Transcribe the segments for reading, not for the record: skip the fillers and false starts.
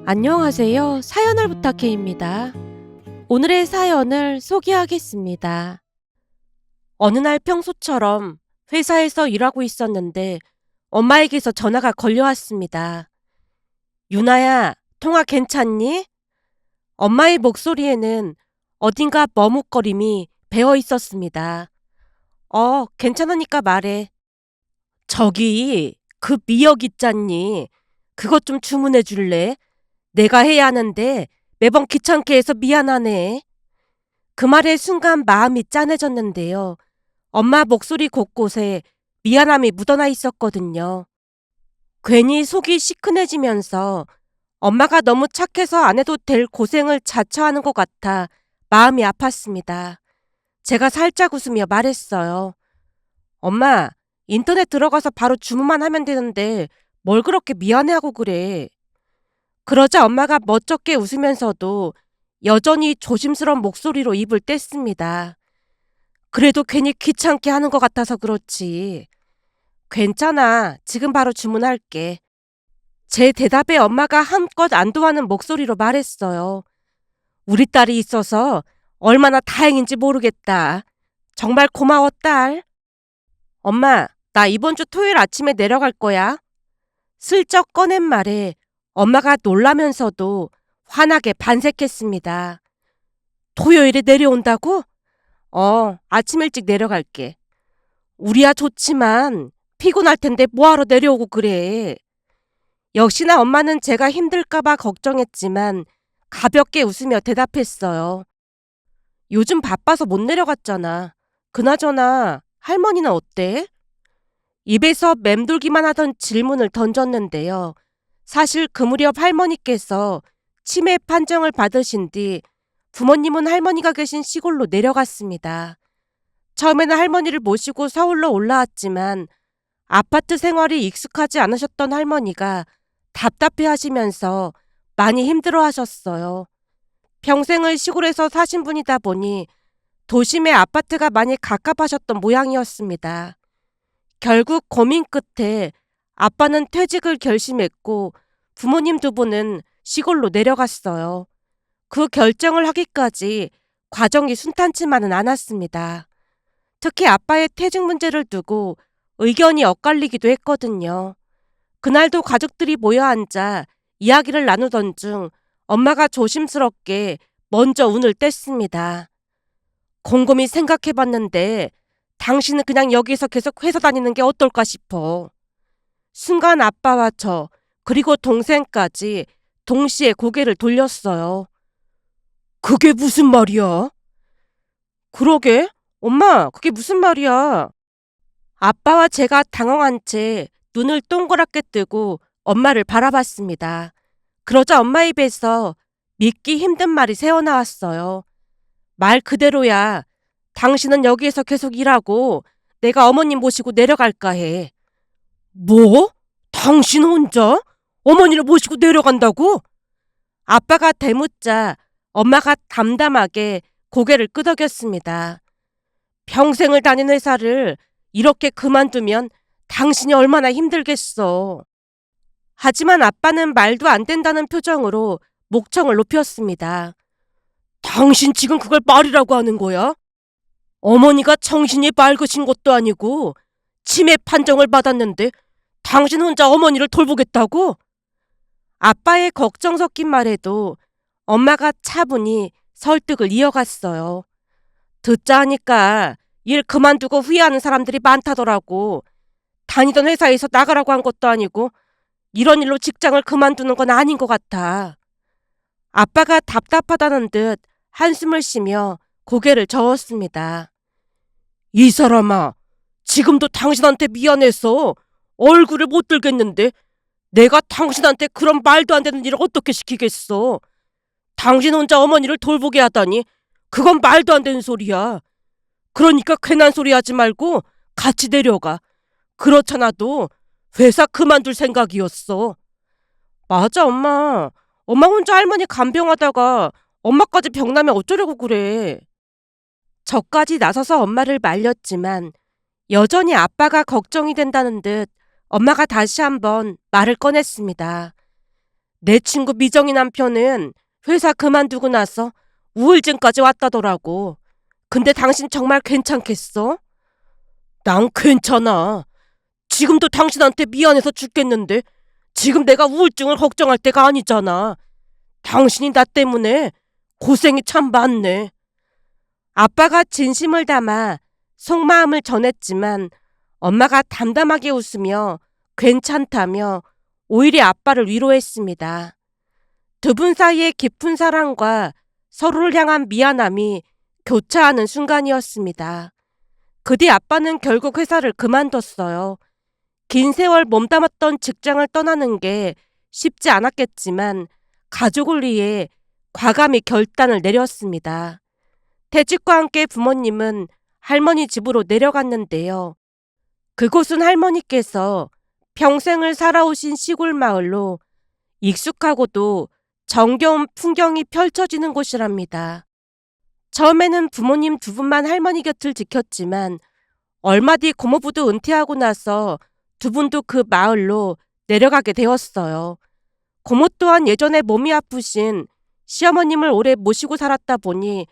안녕하세요. 사연을 부탁해입니다. 오늘의 사연을 소개하겠습니다. 어느 날 평소처럼 회사에서 일하고 있었는데 엄마에게서 전화가 걸려왔습니다. 유나야, 통화 괜찮니? 엄마의 목소리에는 어딘가 머뭇거림이 배어 있었습니다. 괜찮으니까 말해. 저기, 그 미역 있잖니. 그것 좀 주문해 줄래? 내가 해야 하는데 매번 귀찮게 해서 미안하네. 그 말에 순간 마음이 짠해졌는데요. 엄마 목소리 곳곳에 미안함이 묻어나 있었거든요. 괜히 속이 시큰해지면서 엄마가 너무 착해서 안 해도 될 고생을 자처하는 것 같아 마음이 아팠습니다. 제가 살짝 웃으며 말했어요. 엄마, 인터넷 들어가서 바로 주문만 하면 되는데 뭘 그렇게 미안해하고 그래. 그러자 엄마가 멋쩍게 웃으면서도 여전히 조심스러운 목소리로 입을 뗐습니다. 그래도 괜히 귀찮게 하는 것 같아서 그렇지. 괜찮아. 지금 바로 주문할게. 제 대답에 엄마가 한껏 안도하는 목소리로 말했어요. 우리 딸이 있어서 얼마나 다행인지 모르겠다. 정말 고마워, 딸. 엄마, 나 이번 주 토요일 아침에 내려갈 거야. 슬쩍 꺼낸 말에 엄마가 놀라면서도 환하게 반색했습니다. 토요일에 내려온다고? 아침 일찍 내려갈게. 우리야 좋지만 피곤할 텐데 뭐하러 내려오고 그래. 역시나 엄마는 제가 힘들까봐 걱정했지만 가볍게 웃으며 대답했어요. 요즘 바빠서 못 내려갔잖아. 그나저나 할머니는 어때? 입에서 맴돌기만 하던 질문을 던졌는데요. 사실 그 무렵 할머니께서 치매 판정을 받으신 뒤 부모님은 할머니가 계신 시골로 내려갔습니다. 처음에는 할머니를 모시고 서울로 올라왔지만 아파트 생활이 익숙하지 않으셨던 할머니가 답답해 하시면서 많이 힘들어 하셨어요. 평생을 시골에서 사신 분이다 보니 도심의 아파트가 많이 갑갑하셨던 모양이었습니다. 결국 고민 끝에 아빠는 퇴직을 결심했고 부모님 두 분은 시골로 내려갔어요. 그 결정을 하기까지 과정이 순탄치만은 않았습니다. 특히 아빠의 퇴직 문제를 두고 의견이 엇갈리기도 했거든요. 그날도 가족들이 모여 앉아 이야기를 나누던 중 엄마가 조심스럽게 먼저 운을 뗐습니다. 곰곰이 생각해봤는데 당신은 그냥 여기서 계속 회사 다니는 게 어떨까 싶어. 순간 아빠와 저 그리고 동생까지 동시에 고개를 돌렸어요. 그게 무슨 말이야? 그러게? 엄마, 그게 무슨 말이야? 아빠와 제가 당황한 채 눈을 동그랗게 뜨고 엄마를 바라봤습니다. 그러자 엄마 입에서 믿기 힘든 말이 새어나왔어요. 말 그대로야. 당신은 여기에서 계속 일하고 내가 어머님 모시고 내려갈까 해. 뭐? 당신 혼자? 어머니를 모시고 내려간다고? 아빠가 대묻자 엄마가 담담하게 고개를 끄덕였습니다. 평생을 다닌 회사를 이렇게 그만두면 당신이 얼마나 힘들겠어. 하지만 아빠는 말도 안 된다는 표정으로 목청을 높였습니다. 당신 지금 그걸 말이라고 하는 거야? 어머니가 정신이 맑으신 것도 아니고 치매 판정을 받았는데 당신 혼자 어머니를 돌보겠다고? 아빠의 걱정 섞인 말에도 엄마가 차분히 설득을 이어갔어요. 듣자 하니까 일 그만두고 후회하는 사람들이 많다더라고. 다니던 회사에서 나가라고 한 것도 아니고 이런 일로 직장을 그만두는 건 아닌 것 같아. 아빠가 답답하다는 듯 한숨을 쉬며 고개를 저었습니다. 이 사람아, 지금도 당신한테 미안해서 얼굴을 못 들겠는데 내가 당신한테 그런 말도 안 되는 일을 어떻게 시키겠어. 당신 혼자 어머니를 돌보게 하다니 그건 말도 안 되는 소리야. 그러니까 괜한 소리 하지 말고 같이 내려가. 그렇잖아도 회사 그만둘 생각이었어. 맞아, 엄마. 엄마 혼자 할머니 간병하다가 엄마까지 병나면 어쩌려고 그래. 저까지 나서서 엄마를 말렸지만 여전히 아빠가 걱정이 된다는 듯 엄마가 다시 한번 말을 꺼냈습니다. 내 친구 미정이 남편은 회사 그만두고 나서 우울증까지 왔다더라고. 근데 당신 정말 괜찮겠어? 난 괜찮아. 지금도 당신한테 미안해서 죽겠는데 지금 내가 우울증을 걱정할 때가 아니잖아. 당신이 나 때문에 고생이 참 많네. 아빠가 진심을 담아 속마음을 전했지만 엄마가 담담하게 웃으며 괜찮다며 오히려 아빠를 위로했습니다. 두 분 사이의 깊은 사랑과 서로를 향한 미안함이 교차하는 순간이었습니다. 그 뒤 아빠는 결국 회사를 그만뒀어요. 긴 세월 몸담았던 직장을 떠나는 게 쉽지 않았겠지만 가족을 위해 과감히 결단을 내렸습니다. 퇴직과 함께 부모님은 할머니 집으로 내려갔는데요. 그곳은 할머니께서 평생을 살아오신 시골 마을로 익숙하고도 정겨운 풍경이 펼쳐지는 곳이랍니다. 처음에는 부모님 두 분만 할머니 곁을 지켰지만 얼마 뒤 고모부도 은퇴하고 나서 두 분도 그 마을로 내려가게 되었어요. 고모 또한 예전에 몸이 아프신 시어머님을 오래 모시고 살았다 보니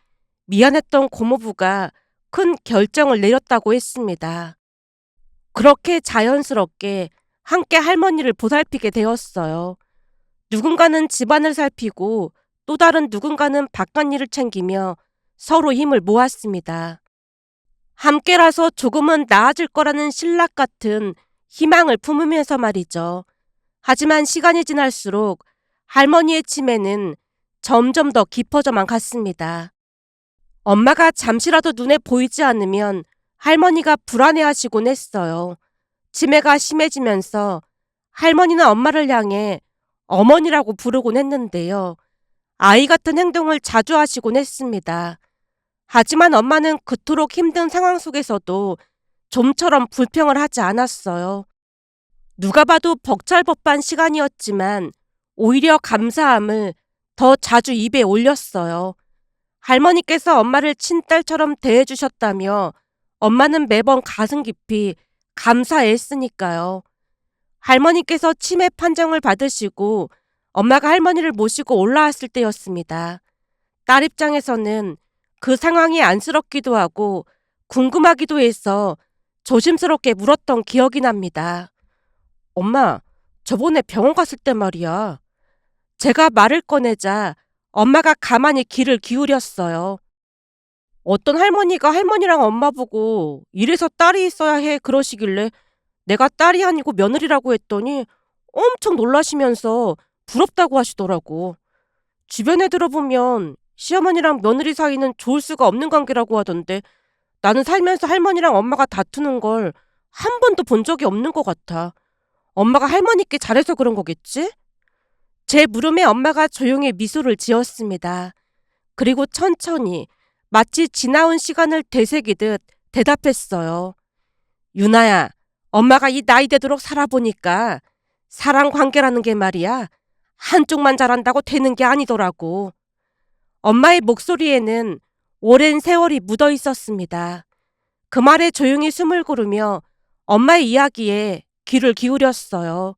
미안했던 고모부가 큰 결정을 내렸다고 했습니다. 그렇게 자연스럽게 함께 할머니를 보살피게 되었어요. 누군가는 집안을 살피고 또 다른 누군가는 바깥일을 챙기며 서로 힘을 모았습니다. 함께라서 조금은 나아질 거라는 신락 같은 희망을 품으면서 말이죠. 하지만 시간이 지날수록 할머니의 치매는 점점 더 깊어져만 갔습니다. 엄마가 잠시라도 눈에 보이지 않으면 할머니가 불안해하시곤 했어요. 치매가 심해지면서 할머니는 엄마를 향해 어머니라고 부르곤 했는데요. 아이 같은 행동을 자주 하시곤 했습니다. 하지만 엄마는 그토록 힘든 상황 속에서도 좀처럼 불평을 하지 않았어요. 누가 봐도 벅찰법한 시간이었지만 오히려 감사함을 더 자주 입에 올렸어요. 할머니께서 엄마를 친딸처럼 대해주셨다며 엄마는 매번 가슴 깊이 감사했으니까요. 할머니께서 치매 판정을 받으시고 엄마가 할머니를 모시고 올라왔을 때였습니다. 딸 입장에서는 그 상황이 안쓰럽기도 하고 궁금하기도 해서 조심스럽게 물었던 기억이 납니다. 엄마, 저번에 병원 갔을 때 말이야. 제가 말을 꺼내자 엄마가 가만히 귀를 기울였어요. 어떤 할머니가 할머니랑 엄마 보고 이래서 딸이 있어야 해 그러시길래 내가 딸이 아니고 며느리라고 했더니 엄청 놀라시면서 부럽다고 하시더라고. 주변에 들어보면 시어머니랑 며느리 사이는 좋을 수가 없는 관계라고 하던데 나는 살면서 할머니랑 엄마가 다투는 걸 한 번도 본 적이 없는 것 같아. 엄마가 할머니께 잘해서 그런 거겠지? 제 물음에 엄마가 조용히 미소를 지었습니다. 그리고 천천히 마치 지나온 시간을 되새기듯 대답했어요. 유나야, 엄마가 이 나이 되도록 살아보니까 사랑 관계라는 게 말이야. 한쪽만 잘한다고 되는 게 아니더라고. 엄마의 목소리에는 오랜 세월이 묻어 있었습니다. 그 말에 조용히 숨을 고르며 엄마의 이야기에 귀를 기울였어요.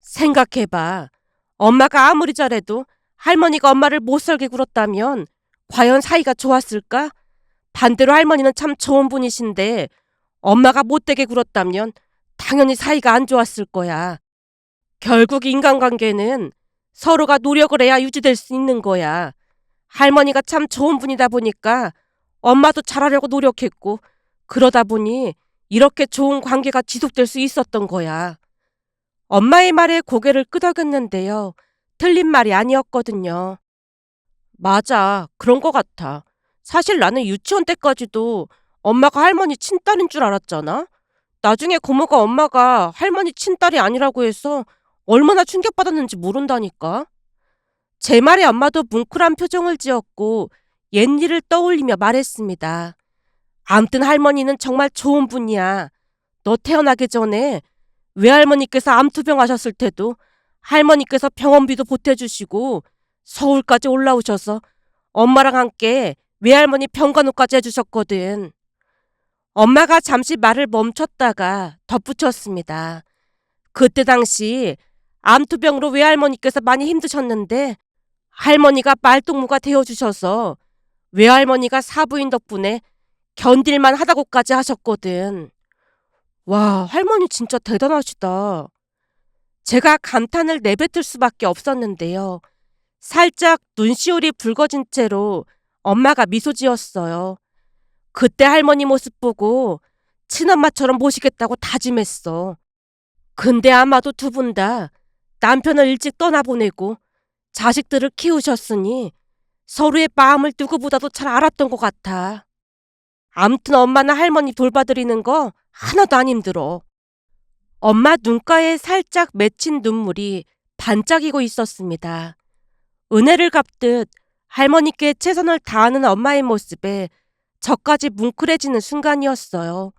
생각해봐. 엄마가 아무리 잘해도 할머니가 엄마를 못살게 굴었다면 과연 사이가 좋았을까? 반대로 할머니는 참 좋은 분이신데 엄마가 못되게 굴었다면 당연히 사이가 안 좋았을 거야. 결국 인간관계는 서로가 노력을 해야 유지될 수 있는 거야. 할머니가 참 좋은 분이다 보니까 엄마도 잘하려고 노력했고 그러다 보니 이렇게 좋은 관계가 지속될 수 있었던 거야. 엄마의 말에 고개를 끄덕였는데요. 틀린 말이 아니었거든요. 맞아. 그런 거 같아. 사실 나는 유치원 때까지도 엄마가 할머니 친딸인 줄 알았잖아. 나중에 고모가 엄마가 할머니 친딸이 아니라고 해서 얼마나 충격받았는지 모른다니까. 제 말에 엄마도 뭉클한 표정을 지었고 옛일을 떠올리며 말했습니다. 암튼 할머니는 정말 좋은 분이야. 너 태어나기 전에 외할머니께서 암투병 하셨을 때도 할머니께서 병원비도 보태주시고 서울까지 올라오셔서 엄마랑 함께 외할머니 병간호까지 해주셨거든. 엄마가 잠시 말을 멈췄다가 덧붙였습니다. 그때 당시 암투병으로 외할머니께서 많이 힘드셨는데 할머니가 말동무가 되어주셔서 외할머니가 사부인 덕분에 견딜만 하다고까지 하셨거든. 와, 할머니 진짜 대단하시다. 제가 감탄을 내뱉을 수밖에 없었는데요. 살짝 눈시울이 붉어진 채로 엄마가 미소 지었어요. 그때 할머니 모습 보고 친엄마처럼 모시겠다고 다짐했어. 근데 아마도 두 분 다 남편을 일찍 떠나보내고 자식들을 키우셨으니 서로의 마음을 누구보다도 잘 알았던 것 같아. 암튼 엄마나 할머니 돌봐드리는 거 하나도 안 힘들어. 엄마 눈가에 살짝 맺힌 눈물이 반짝이고 있었습니다. 은혜를 갚듯 할머니께 최선을 다하는 엄마의 모습에 저까지 뭉클해지는 순간이었어요.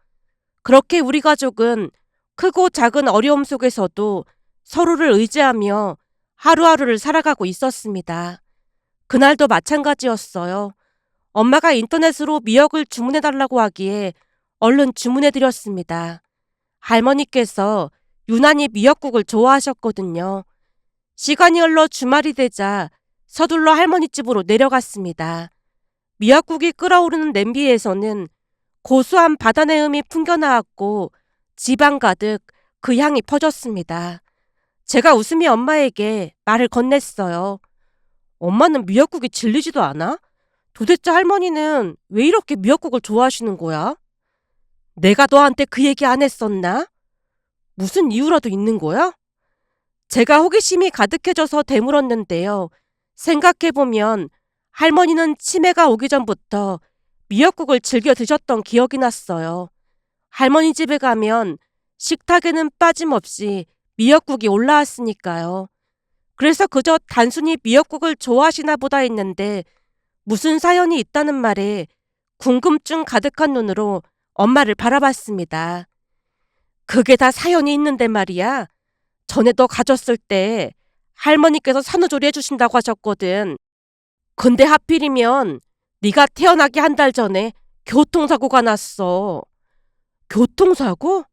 그렇게 우리 가족은 크고 작은 어려움 속에서도 서로를 의지하며 하루하루를 살아가고 있었습니다. 그날도 마찬가지였어요. 엄마가 인터넷으로 미역을 주문해달라고 하기에 얼른 주문해드렸습니다. 할머니께서 유난히 미역국을 좋아하셨거든요. 시간이 흘러 주말이 되자 서둘러 할머니 집으로 내려갔습니다. 미역국이 끓어오르는 냄비에서는 고소한 바다 내음이 풍겨나왔고 지방 가득 그 향이 퍼졌습니다. 제가 웃으며 엄마에게 말을 건넸어요. 엄마는 미역국이 질리지도 않아? 도대체 할머니는 왜 이렇게 미역국을 좋아하시는 거야? 내가 너한테 그 얘기 안 했었나? 무슨 이유라도 있는 거야? 제가 호기심이 가득해져서 되물었는데요. 생각해보면 할머니는 치매가 오기 전부터 미역국을 즐겨 드셨던 기억이 났어요. 할머니 집에 가면 식탁에는 빠짐없이 미역국이 올라왔으니까요. 그래서 그저 단순히 미역국을 좋아하시나 보다 했는데 무슨 사연이 있다는 말에 궁금증 가득한 눈으로 엄마를 바라봤습니다. 그게 다 사연이 있는데 말이야. 전에 너 가졌을 때 할머니께서 산후조리 해주신다고 하셨거든. 근데 하필이면 네가 태어나기 한 달 전에 교통사고가 났어. 교통사고?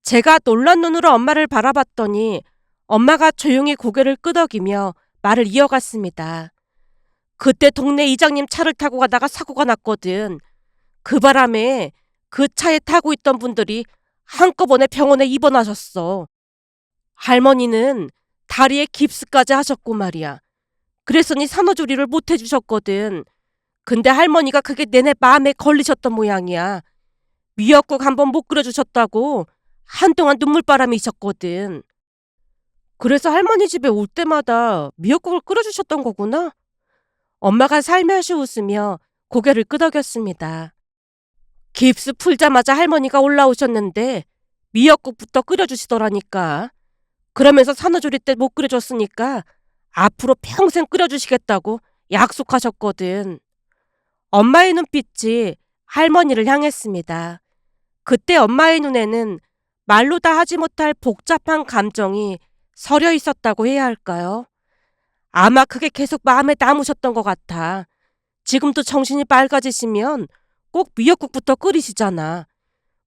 제가 놀란 눈으로 엄마를 바라봤더니 엄마가 조용히 고개를 끄덕이며 말을 이어갔습니다. 그때 동네 이장님 차를 타고 가다가 사고가 났거든. 그 바람에 그 차에 타고 있던 분들이 한꺼번에 병원에 입원하셨어. 할머니는 다리에 깁스까지 하셨고 말이야. 그랬으니 산후조리를 못 해주셨거든. 근데 할머니가 그게 내내 마음에 걸리셨던 모양이야. 미역국 한번 못 끓여주셨다고 한동안 눈물바람이셨거든. 그래서 할머니 집에 올 때마다 미역국을 끓여주셨던 거구나? 엄마가 살며시 웃으며 고개를 끄덕였습니다. 깁스 풀자마자 할머니가 올라오셨는데 미역국부터 끓여주시더라니까. 그러면서 산후조리 때 못 끓여줬으니까 앞으로 평생 끓여주시겠다고 약속하셨거든. 엄마의 눈빛이 할머니를 향했습니다. 그때 엄마의 눈에는 말로 다 하지 못할 복잡한 감정이 서려 있었다고 해야 할까요? 아마 그게 계속 마음에 남으셨던 것 같아. 지금도 정신이 맑아지시면 꼭 미역국부터 끓이시잖아.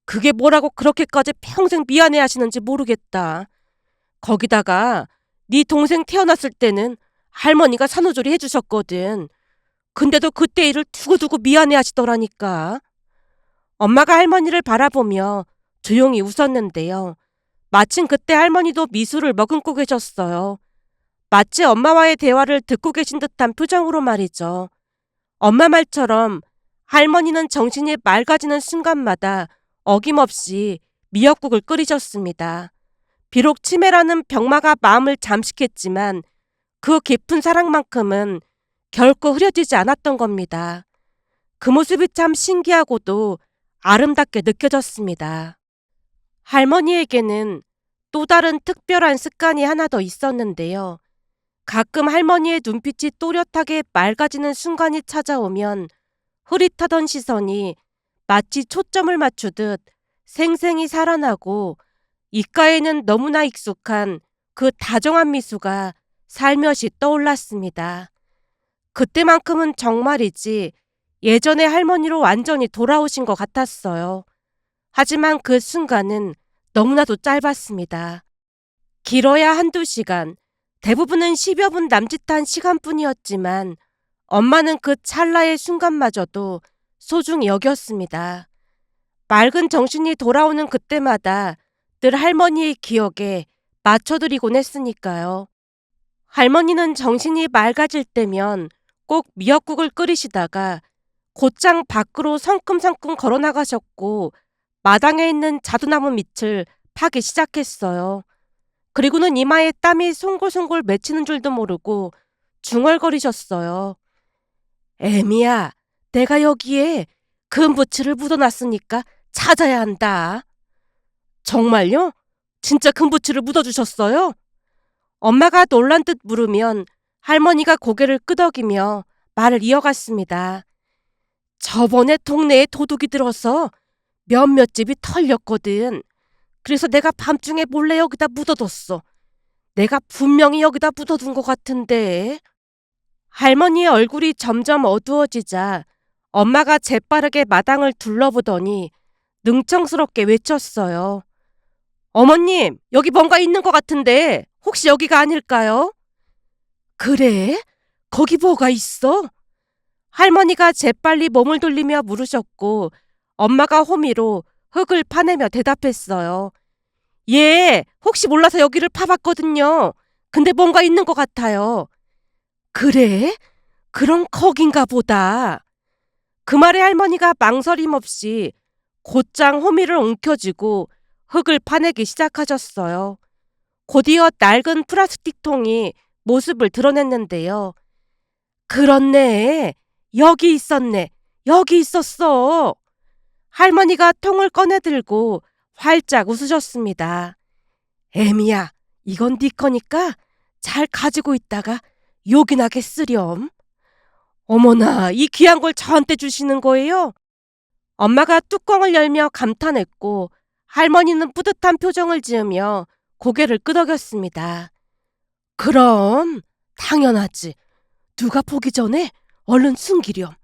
그게 뭐라고 그렇게까지 평생 미안해 하시는지 모르겠다. 거기다가 네 동생 태어났을 때는 할머니가 산후조리 해주셨거든. 근데도 그때 일을 두고두고 미안해 하시더라니까. 엄마가 할머니를 바라보며 조용히 웃었는데요. 마침 그때 할머니도 미술을 머금고 계셨어요. 마치 엄마와의 대화를 듣고 계신 듯한 표정으로 말이죠. 엄마 말처럼 할머니는 정신이 맑아지는 순간마다 어김없이 미역국을 끓이셨습니다. 비록 치매라는 병마가 마음을 잠식했지만 그 깊은 사랑만큼은 결코 흐려지지 않았던 겁니다. 그 모습이 참 신기하고도 아름답게 느껴졌습니다. 할머니에게는 또 다른 특별한 습관이 하나 더 있었는데요. 가끔 할머니의 눈빛이 또렷하게 맑아지는 순간이 찾아오면 흐릿하던 시선이 마치 초점을 맞추듯 생생히 살아나고 입가에는 너무나 익숙한 그 다정한 미소가 살며시 떠올랐습니다. 그때만큼은 정말이지 예전의 할머니로 완전히 돌아오신 것 같았어요. 하지만 그 순간은 너무나도 짧았습니다. 길어야 한두 시간, 대부분은 10여 분 남짓한 시간뿐이었지만 엄마는 그 찰나의 순간마저도 소중히 여겼습니다. 맑은 정신이 돌아오는 그때마다 늘 할머니의 기억에 맞춰드리곤 했으니까요. 할머니는 정신이 맑아질 때면 꼭 미역국을 끓이시다가 곧장 밖으로 성큼성큼 걸어나가셨고 마당에 있는 자두나무 밑을 파기 시작했어요. 그리고는 이마에 땀이 송골송골 맺히는 줄도 모르고 중얼거리셨어요. 애미야, 내가 여기에 금부치를 묻어놨으니까 찾아야 한다. 정말요? 진짜 금부치를 묻어주셨어요? 엄마가 놀란 듯 물으면 할머니가 고개를 끄덕이며 말을 이어갔습니다. 저번에 동네에 도둑이 들어서 몇몇 집이 털렸거든. 그래서 내가 밤중에 몰래 여기다 묻어뒀어. 내가 분명히 여기다 묻어둔 것 같은데. 할머니의 얼굴이 점점 어두워지자 엄마가 재빠르게 마당을 둘러보더니 능청스럽게 외쳤어요. 어머님, 여기 뭔가 있는 것 같은데 혹시 여기가 아닐까요? 그래? 거기 뭐가 있어? 할머니가 재빨리 몸을 돌리며 물으셨고 엄마가 호미로 흙을 파내며 대답했어요. 예, 혹시 몰라서 여기를 파봤거든요. 근데 뭔가 있는 것 같아요. 그래? 그럼 거긴가 보다. 그 말에 할머니가 망설임 없이 곧장 호미를 움켜쥐고 흙을 파내기 시작하셨어요. 곧이어 낡은 플라스틱 통이 모습을 드러냈는데요. 그렇네. 여기 있었네. 여기 있었어. 할머니가 통을 꺼내들고 활짝 웃으셨습니다. 애미야, 이건 네 거니까 잘 가지고 있다가 요긴하게 쓰렴. 어머나, 이 귀한 걸 저한테 주시는 거예요? 엄마가 뚜껑을 열며 감탄했고 할머니는 뿌듯한 표정을 지으며 고개를 끄덕였습니다. 그럼 당연하지. 누가 보기 전에 얼른 숨기렴.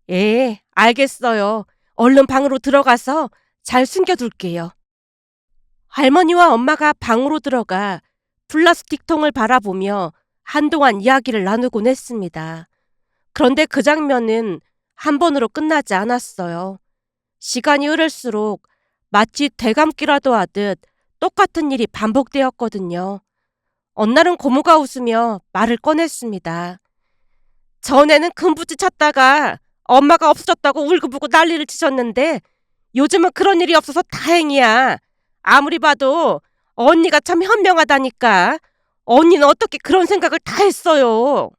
예, 알겠어요. 얼른 방으로 들어가서 잘 숨겨둘게요. 할머니와 엄마가 방으로 들어가 플라스틱 통을 바라보며 한동안 이야기를 나누곤 했습니다. 그런데 그 장면은 한 번으로 끝나지 않았어요. 시간이 흐를수록 마치 되감기라도 하듯 똑같은 일이 반복되었거든요. 어느 날은 고모가 웃으며 말을 꺼냈습니다. 전에는 금부치 찾다가 엄마가 없어졌다고 울고불고 난리를 치셨는데 요즘은 그런 일이 없어서 다행이야. 아무리 봐도 언니가 참 현명하다니까. 언니는 어떻게 그런 생각을 다 했어요.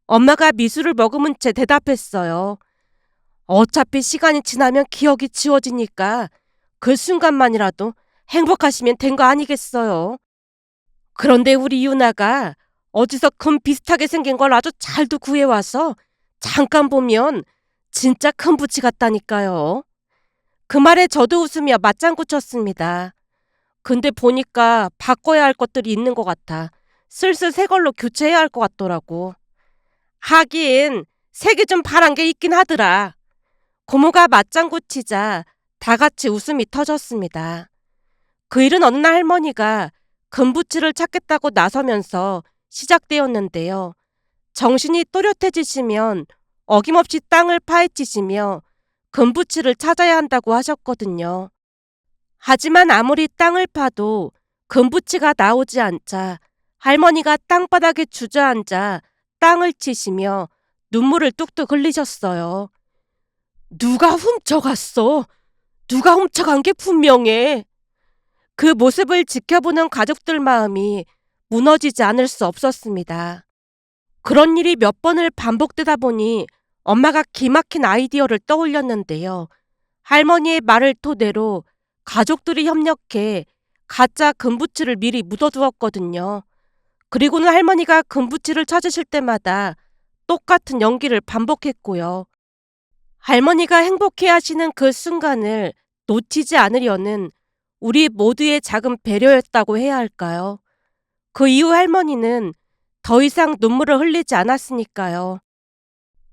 엄마가 미술을 머금은 채 대답했어요. 어차피 시간이 지나면 기억이 지워지니까 그 순간만이라도 행복하시면 된 거 아니겠어요. 그런데 우리 유나가 어디서 금 비슷하게 생긴 걸 아주 잘도 구해와서 잠깐 보면 진짜 큰 부치 같다니까요. 그 말에 저도 웃으며 맞장구 쳤습니다. 근데 보니까 바꿔야 할 것들이 있는 것 같아. 슬슬 새 걸로 교체해야 할 것 같더라고. 하긴 색이 좀 파란 게 있긴 하더라. 고모가 맞장구 치자 다 같이 웃음이 터졌습니다. 그 일은 어느 날 할머니가 금부치를 찾겠다고 나서면서 시작되었는데요. 정신이 또렷해지시면 어김없이 땅을 파헤치시며 금부치를 찾아야 한다고 하셨거든요. 하지만 아무리 땅을 파도 금부치가 나오지 않자 할머니가 땅바닥에 주저앉아 땅을 치시며 눈물을 뚝뚝 흘리셨어요. 누가 훔쳐갔어? 누가 훔쳐간 게 분명해. 그 모습을 지켜보는 가족들 마음이 무너지지 않을 수 없었습니다. 그런 일이 몇 번을 반복되다 보니 엄마가 기막힌 아이디어를 떠올렸는데요. 할머니의 말을 토대로 가족들이 협력해 가짜 금부치를 미리 묻어두었거든요. 그리고는 할머니가 금부치를 찾으실 때마다 똑같은 연기를 반복했고요. 할머니가 행복해하시는 그 순간을 놓치지 않으려는 우리 모두의 작은 배려였다고 해야 할까요? 그 이후 할머니는 더 이상 눈물을 흘리지 않았으니까요.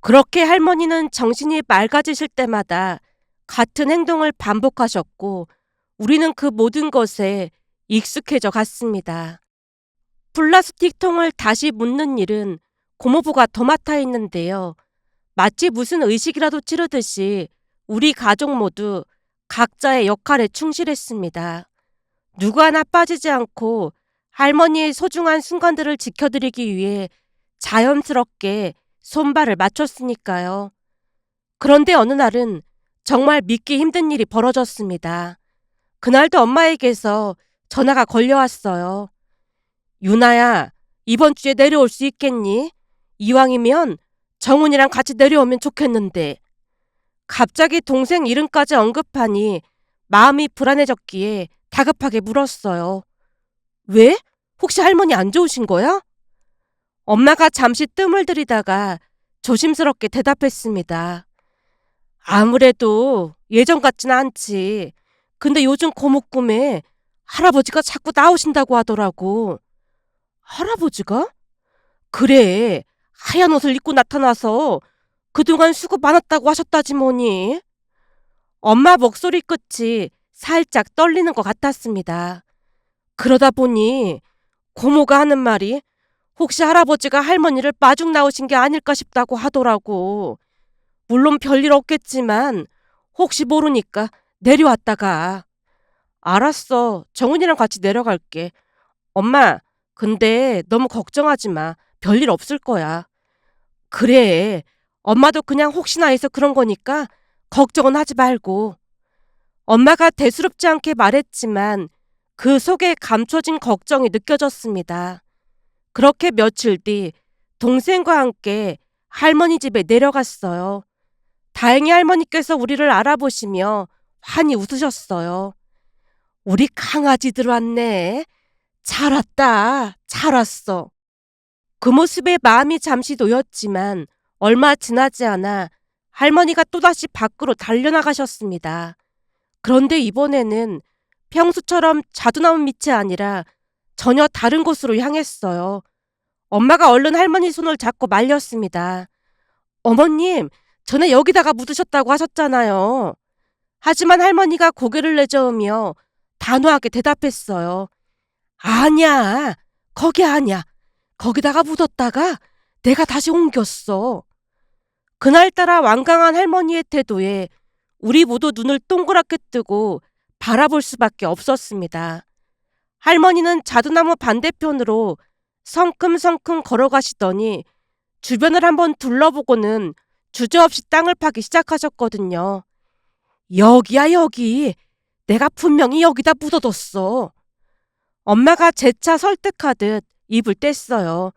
그렇게 할머니는 정신이 맑아지실 때마다 같은 행동을 반복하셨고 우리는 그 모든 것에 익숙해져 갔습니다. 플라스틱 통을 다시 묻는 일은 고모부가 더 맡아 있는데요. 마치 무슨 의식이라도 치르듯이 우리 가족 모두 각자의 역할에 충실했습니다. 누구 하나 빠지지 않고 할머니의 소중한 순간들을 지켜드리기 위해 자연스럽게 손발을 맞췄으니까요. 그런데 어느 날은 정말 믿기 힘든 일이 벌어졌습니다. 그날도 엄마에게서 전화가 걸려왔어요. 유나야, 이번 주에 내려올 수 있겠니? 이왕이면 정훈이랑 같이 내려오면 좋겠는데. 갑자기 동생 이름까지 언급하니 마음이 불안해졌기에 다급하게 물었어요. 왜? 혹시 할머니 안 좋으신 거야? 엄마가 잠시 뜸을 들이다가 조심스럽게 대답했습니다. 아무래도 예전 같진 않지. 근데 요즘 고모 꿈에 할아버지가 자꾸 나오신다고 하더라고. 할아버지가? 그래. 하얀 옷을 입고 나타나서 그동안 수고 많았다고 하셨다지 뭐니. 엄마 목소리 끝이 살짝 떨리는 것 같았습니다. 그러다 보니 고모가 하는 말이 혹시 할아버지가 할머니를 마중 나오신 게 아닐까 싶다고 하더라고. 물론 별일 없겠지만 혹시 모르니까 내려왔다가. 알았어. 정훈이랑 같이 내려갈게. 엄마, 근데 너무 걱정하지 마. 별일 없을 거야. 그래. 엄마도 그냥 혹시나 해서 그런 거니까 걱정은 하지 말고. 엄마가 대수롭지 않게 말했지만 그 속에 감춰진 걱정이 느껴졌습니다. 그렇게 며칠 뒤 동생과 함께 할머니 집에 내려갔어요. 다행히 할머니께서 우리를 알아보시며 환히 웃으셨어요. 우리 강아지들 왔네. 잘 왔다. 잘 왔어. 그 모습에 마음이 잠시 놓였지만 얼마 지나지 않아 할머니가 또다시 밖으로 달려나가셨습니다. 그런데 이번에는 평소처럼 자두나무 밑이 아니라 전혀 다른 곳으로 향했어요. 엄마가 얼른 할머니 손을 잡고 말렸습니다. 어머님, 전에 여기다가 묻으셨다고 하셨잖아요. 하지만 할머니가 고개를 내저으며 단호하게 대답했어요. 아니야, 거기 아니야. 거기다가 묻었다가 내가 다시 옮겼어. 그날따라 완강한 할머니의 태도에 우리 모두 눈을 동그랗게 뜨고 바라볼 수밖에 없었습니다. 할머니는 자두나무 반대편으로 성큼성큼 걸어가시더니 주변을 한번 둘러보고는 주저없이 땅을 파기 시작하셨거든요. 여기야 여기. 내가 분명히 여기다 묻어뒀어. 엄마가 재차 설득하듯 입을 뗐어요.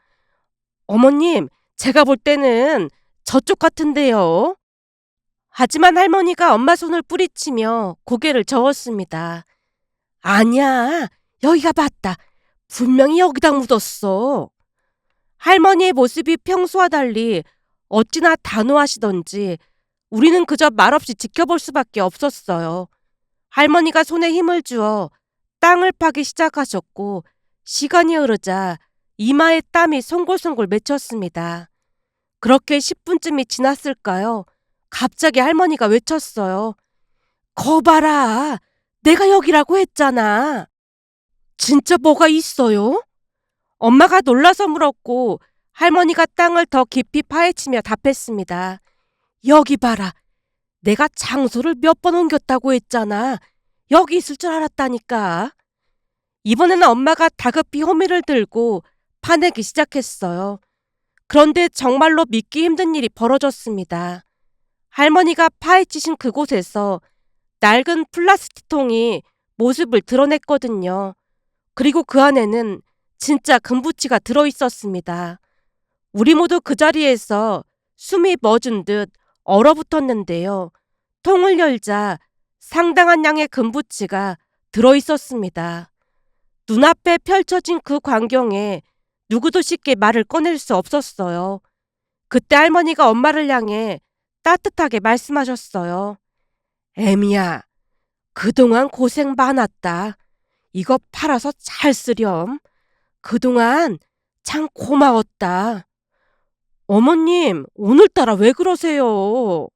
어머님, 제가 볼 때는 저쪽 같은데요. 하지만 할머니가 엄마 손을 뿌리치며 고개를 저었습니다. 아니야, 여기가 맞다. 분명히 여기다 묻었어. 할머니의 모습이 평소와 달리 어찌나 단호하시던지 우리는 그저 말없이 지켜볼 수밖에 없었어요. 할머니가 손에 힘을 주어 땅을 파기 시작하셨고 시간이 흐르자 이마에 땀이 송골송골 맺혔습니다. 그렇게 10분쯤이 지났을까요? 갑자기 할머니가 외쳤어요. 거 봐라. 내가 여기라고 했잖아. 진짜 뭐가 있어요? 엄마가 놀라서 물었고 할머니가 땅을 더 깊이 파헤치며 답했습니다. 여기 봐라. 내가 장소를 몇 번 옮겼다고 했잖아. 여기 있을 줄 알았다니까. 이번에는 엄마가 다급히 호미를 들고 파내기 시작했어요. 그런데 정말로 믿기 힘든 일이 벌어졌습니다. 할머니가 파헤치신 그곳에서 낡은 플라스틱 통이 모습을 드러냈거든요. 그리고 그 안에는 진짜 금부치가 들어있었습니다. 우리 모두 그 자리에서 숨이 멎은 듯 얼어붙었는데요. 통을 열자 상당한 양의 금부치가 들어있었습니다. 눈앞에 펼쳐진 그 광경에 누구도 쉽게 말을 꺼낼 수 없었어요. 그때 할머니가 엄마를 향해 따뜻하게 말씀하셨어요. 애미야, 그동안 고생 많았다. 이거 팔아서 잘 쓰렴. 그동안 참 고마웠다. 어머님, 오늘따라 왜 그러세요?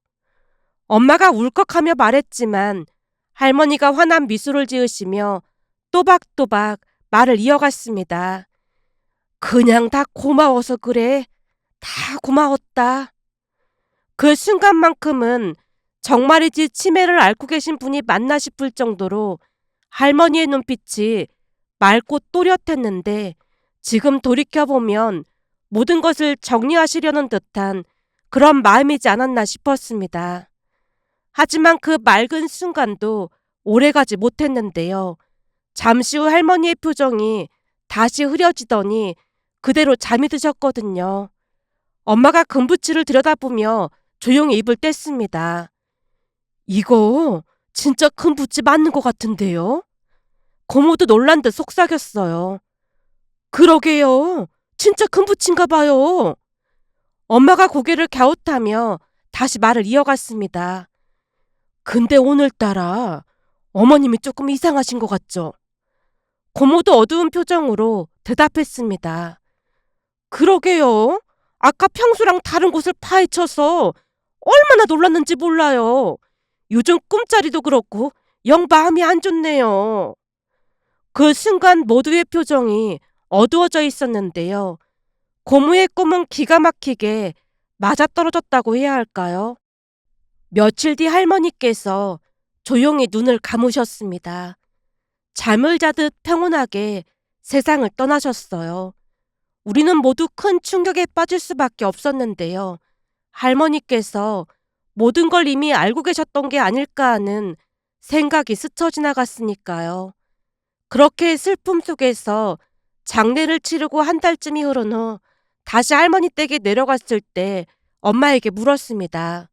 엄마가 울컥하며 말했지만 할머니가 환한 미소를 지으시며 또박또박 말을 이어갔습니다. 그냥 다 고마워서 그래. 다 고마웠다. 그 순간만큼은 정말이지 치매를 앓고 계신 분이 맞나 싶을 정도로 할머니의 눈빛이 맑고 또렷했는데 지금 돌이켜보면 모든 것을 정리하시려는 듯한 그런 마음이지 않았나 싶었습니다. 하지만 그 맑은 순간도 오래가지 못했는데요. 잠시 후 할머니의 표정이 다시 흐려지더니 그대로 잠이 드셨거든요. 엄마가 금부치를 들여다보며 조용히 입을 뗐습니다. 이거 진짜 금부치 맞는 것 같은데요? 고모도 놀란 듯 속삭였어요. 그러게요. 진짜 금부치인가 봐요. 엄마가 고개를 갸웃하며 다시 말을 이어갔습니다. 근데 오늘따라 어머님이 조금 이상하신 것 같죠? 고모도 어두운 표정으로 대답했습니다. 그러게요. 아까 평소랑 다른 곳을 파헤쳐서 얼마나 놀랐는지 몰라요. 요즘 꿈자리도 그렇고 영 마음이 안 좋네요. 그 순간 모두의 표정이 어두워져 있었는데요. 고모의 꿈은 기가 막히게 맞아떨어졌다고 해야 할까요? 며칠 뒤 할머니께서 조용히 눈을 감으셨습니다. 잠을 자듯 평온하게 세상을 떠나셨어요. 우리는 모두 큰 충격에 빠질 수밖에 없었는데요. 할머니께서 모든 걸 이미 알고 계셨던 게 아닐까 하는 생각이 스쳐 지나갔으니까요. 그렇게 슬픔 속에서 장례를 치르고 한 달쯤이 흐른 후 다시 할머니 댁에 내려갔을 때 엄마에게 물었습니다.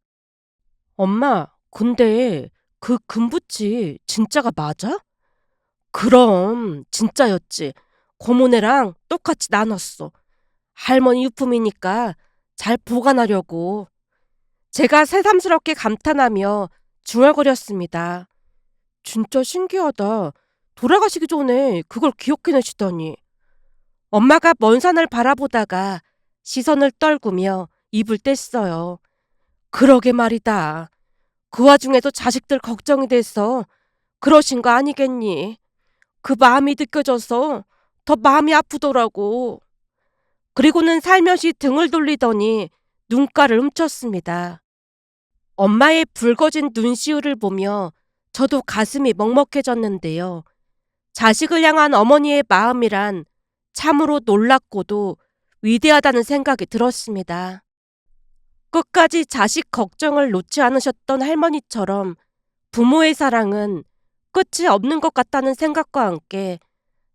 엄마, 근데 그 금붙이 진짜가 맞아? 그럼 진짜였지. 고모네랑 똑같이 나눴어. 할머니 유품이니까 잘 보관하려고. 제가 새삼스럽게 감탄하며 중얼거렸습니다. 진짜 신기하다. 돌아가시기 전에 그걸 기억해내시다니. 엄마가 먼 산을 바라보다가 시선을 떨구며 입을 뗐어요. 그러게 말이다. 그 와중에도 자식들 걱정이 돼서 그러신 거 아니겠니? 그 마음이 느껴져서 더 마음이 아프더라고. 그리고는 살며시 등을 돌리더니 눈가를 훔쳤습니다. 엄마의 붉어진 눈시울을 보며 저도 가슴이 먹먹해졌는데요. 자식을 향한 어머니의 마음이란 참으로 놀랍고도 위대하다는 생각이 들었습니다. 끝까지 자식 걱정을 놓지 않으셨던 할머니처럼 부모의 사랑은 끝이 없는 것 같다는 생각과 함께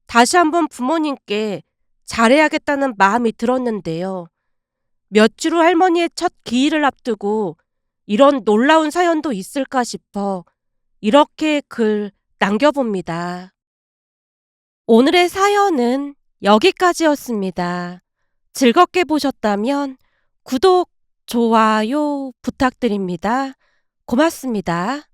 다시 한번 부모님께 잘해야겠다는 마음이 들었는데요. 며칠 후 할머니의 첫 기일을 앞두고 이런 놀라운 사연도 있을까 싶어 이렇게 글 남겨봅니다. 오늘의 사연은 여기까지였습니다. 즐겁게 보셨다면 구독, 좋아요 부탁드립니다. 고맙습니다.